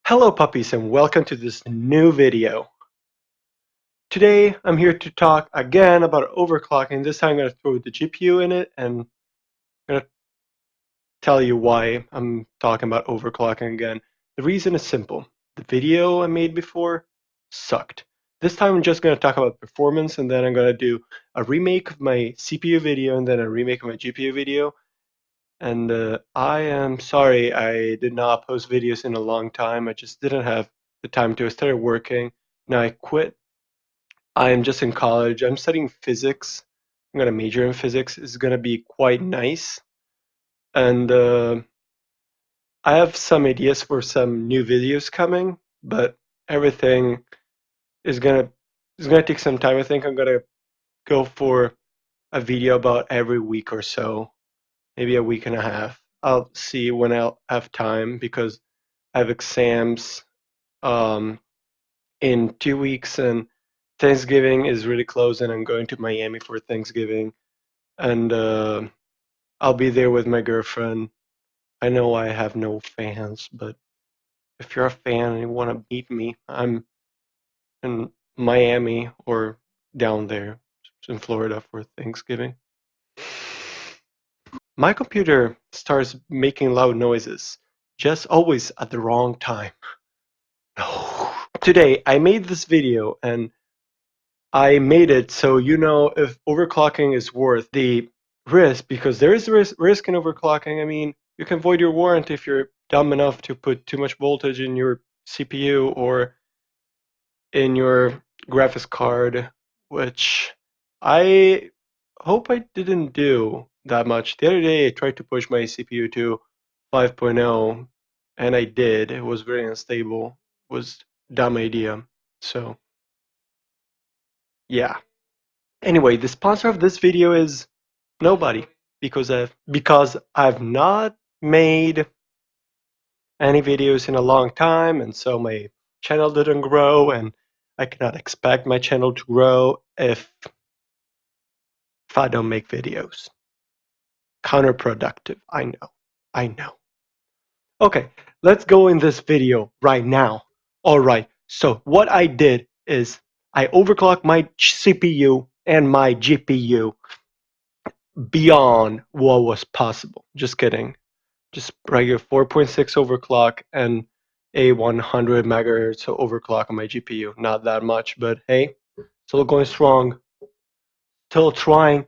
Hello puppies and welcome to this new video. Today I'm here to talk again about overclocking. This time I'm going to throw the GPU in it and I'm going to tell you why I'm talking about overclocking again. The reason is simple. The video I made before sucked. This time I'm just going to talk about performance and then I'm going to do a remake of my CPU video and then a remake of my GPU video. And I am sorry I did not post videos in a long time. I just didn't have the time to. I started working. Now I quit. I am just in college. I'm studying physics. I'm going to major in physics. It's going to be quite nice. And I have some ideas for some new videos coming, but everything is going to take some time. I think I'm going to go for a video about every week or so, maybe a week and a half. I'll see when I'll have time because I have exams in 2 weeks and Thanksgiving is really close and I'm going to Miami for Thanksgiving and I'll be there with my girlfriend. I know I have no fans, but if you're a fan and you want to meet me, I'm in Miami or down there in Florida for Thanksgiving. My computer starts making loud noises, just always at the wrong time. No. Today, I made this video and I made it so you know if overclocking is worth the risk, because there is risk in overclocking. I mean, you can void your warranty if you're dumb enough to put too much voltage in your CPU or in your graphics card, which I hope I didn't do that much. The other day I tried to push my CPU to 5.0 and I did. It was very unstable. It was a dumb idea. So yeah. Anyway, the sponsor of this video is nobody because I've not made any videos in a long time and so my channel didn't grow and I cannot expect my channel to grow if I don't make videos. Counterproductive, I know. Okay, let's go in this video right now. Alright, so what I did is I overclocked my CPU and my GPU beyond what was possible. Just kidding. Just regular 4.6 overclock and a 100 megahertz overclock on my GPU. Not that much, but hey, still going strong. Still trying.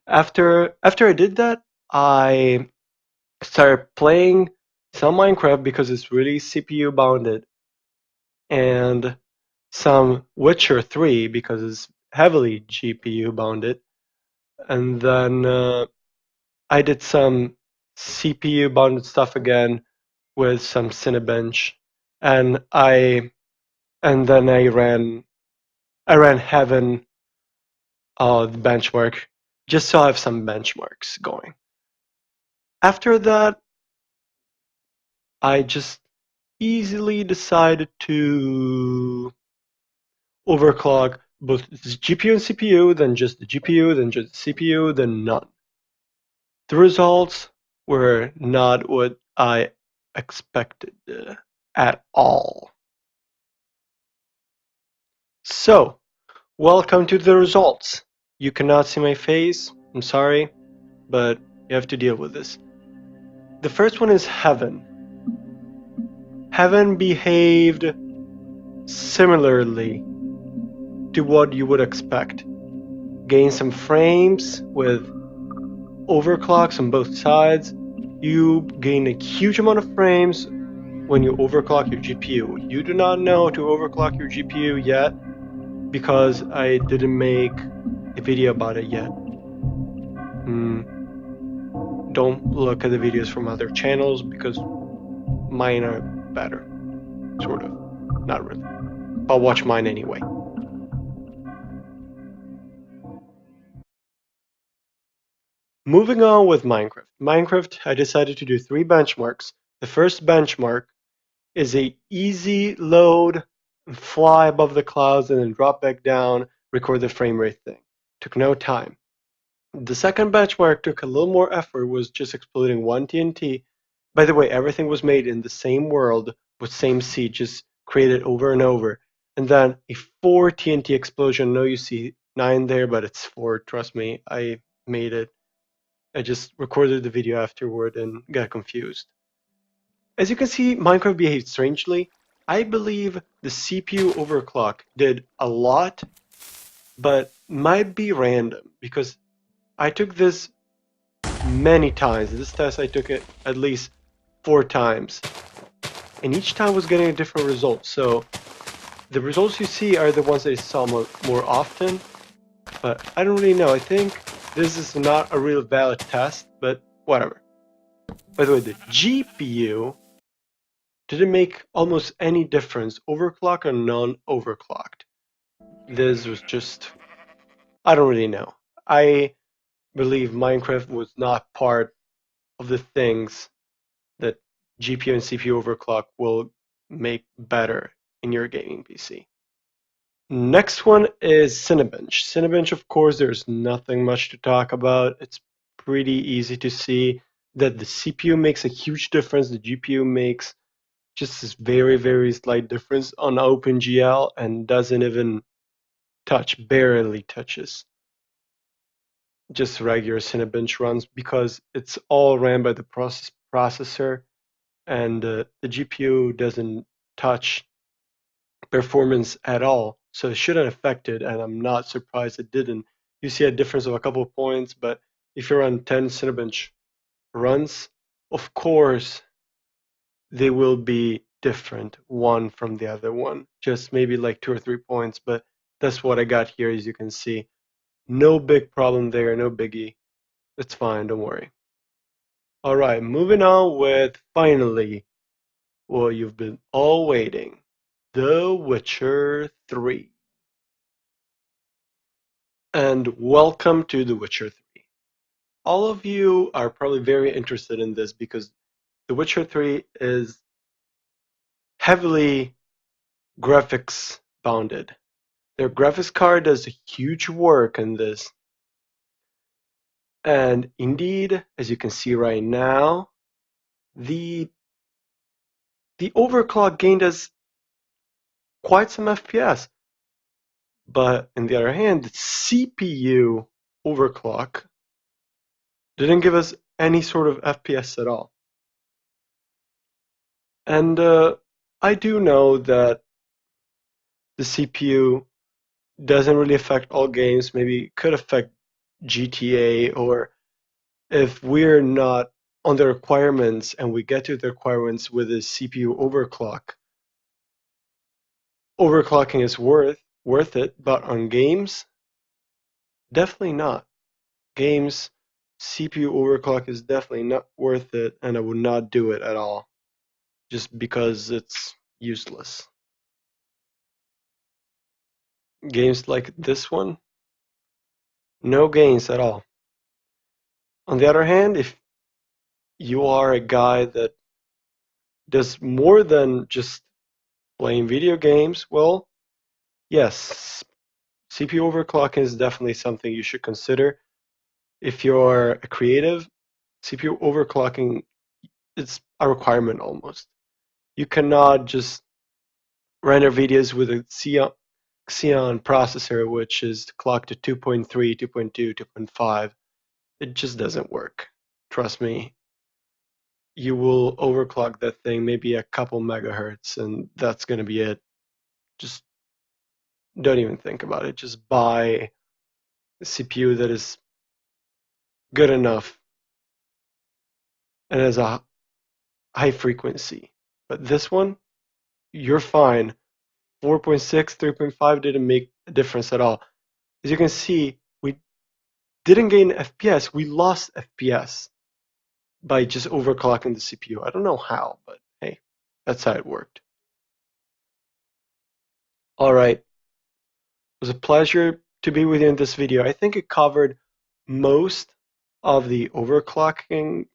After I did that, I started playing some Minecraft because it's really CPU bounded, and some Witcher 3 because it's heavily GPU bounded, and then I did some CPU bounded stuff again with some Cinebench, and then I ran Heaven the benchmark just so I have some benchmarks going. After that, I just easily decided to overclock both the GPU and CPU, then just the GPU, then just the CPU, then none. The results were not what I expected at all. So, welcome to the results. You cannot see my face, I'm sorry, but you have to deal with this. The first one is Heaven. Heaven behaved similarly to what you would expect. Gain some frames with overclocks on both sides. You gain a huge amount of frames when you overclock your GPU. You do not know to overclock your GPU yet because I didn't make a video about it yet. Don't look at the videos from other channels because mine are better. Sort of. Not really. But watch mine anyway. Moving on with Minecraft. Minecraft, I decided to do 3 benchmarks. The first benchmark is a easy load, fly above the clouds and then drop back down, record the frame rate thing. Took no time. The second benchmark took a little more effort, was just exploding 1 TNT, By the way, everything was made in the same world with same seed, just created over and over. And then a 4 TNT explosion. No, you see 9 there, but it's 4. Trust me, I made it. I just recorded the video afterward and got confused. As you can see, Minecraft behaved strangely. I believe the CPU overclock did a lot, but might be random because I took this many times. This test I took it at least 4 times, and each time was getting a different result. So the results you see are the ones that I saw more often, but I don't really know. I think this is not a real valid test, but whatever. By the way, the GPU didn't make almost any difference, overclocked or non-overclocked. This was just, I don't really know. I believe Minecraft was not part of the things that GPU and CPU overclock will make better in your gaming PC. Next one is Cinebench. Cinebench, of course, there's nothing much to talk about. It's pretty easy to see that the CPU makes a huge difference. The GPU makes just this very, very slight difference on OpenGL and doesn't even touch, barely touches just regular Cinebench runs because it's all ran by the processor, and the GPU doesn't touch performance at all. So it shouldn't affect it, and I'm not surprised it didn't. You see a difference of a couple of points, but if you run 10 Cinebench runs, of course they will be different one from the other one, just maybe like 2 or 3 points, but that's what I got here, as you can see. No big problem there, no biggie. It's fine, don't worry. All right, moving on with finally what you've been all waiting, The Witcher 3. And welcome to The Witcher 3. All of you are probably very interested in this because The Witcher 3 is heavily graphics bounded. Their graphics card does huge work in this. And indeed, as you can see right now, the overclock gained us quite some FPS. But on the other hand, the CPU overclock didn't give us any sort of FPS at all. And I do know that the CPU doesn't really affect all games. Maybe it could affect GTA, or if we're not on the requirements and we get to the requirements with a CPU overclock, overclocking is worth it. But on games, definitely not. Games, CPU overclock is definitely not worth it, and I would not do it at all, just because it's useless. Games like this one, no gains at all. On the other hand, if you are a guy that does more than just playing video games, well, yes, CPU overclocking is definitely something you should consider. If you're a creative, CPU overclocking is a requirement almost. You cannot just render videos with a Xeon processor, which is clocked to 2.3, 2.2, 2.5. It just doesn't work. Trust me. You will overclock that thing maybe a couple megahertz, and that's going to be it. Just don't even think about it. Just buy a CPU that is good enough and has a high frequency. But this one, you're fine. 4.6, 3.5 didn't make a difference at all. As you can see, we didn't gain FPS, we lost FPS by just overclocking the CPU. I don't know how, but hey, that's how it worked. All right. It was a pleasure to be with you in this video. I think it covered most of the overclocking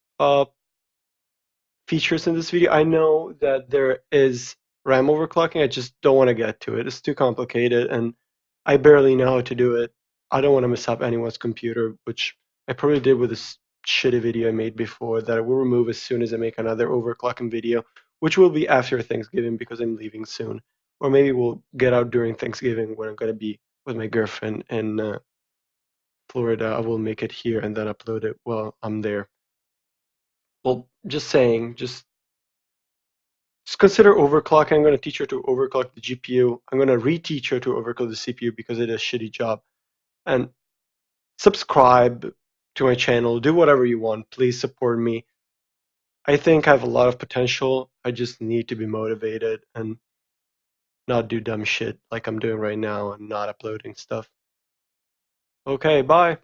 features in this video. I know that there is RAM overclocking. I just don't want to get to it. It's too complicated, and I barely know how to do it. I don't want to mess up anyone's computer, which I probably did with this shitty video I made before that I will remove as soon as I make another overclocking video, which will be after Thanksgiving because I'm leaving soon. Or maybe we'll get out during Thanksgiving when I'm going to be with my girlfriend in Florida. I will make it here and then upload it while I'm there. Well, just saying, just consider overclocking. I'm going to teach her to overclock the GPU. I'm going to reteach her to overclock the CPU because it does a shitty job. And subscribe to my channel. Do whatever you want. Please support me. I think I have a lot of potential. I just need to be motivated and not do dumb shit like I'm doing right now and not uploading stuff. Okay, bye.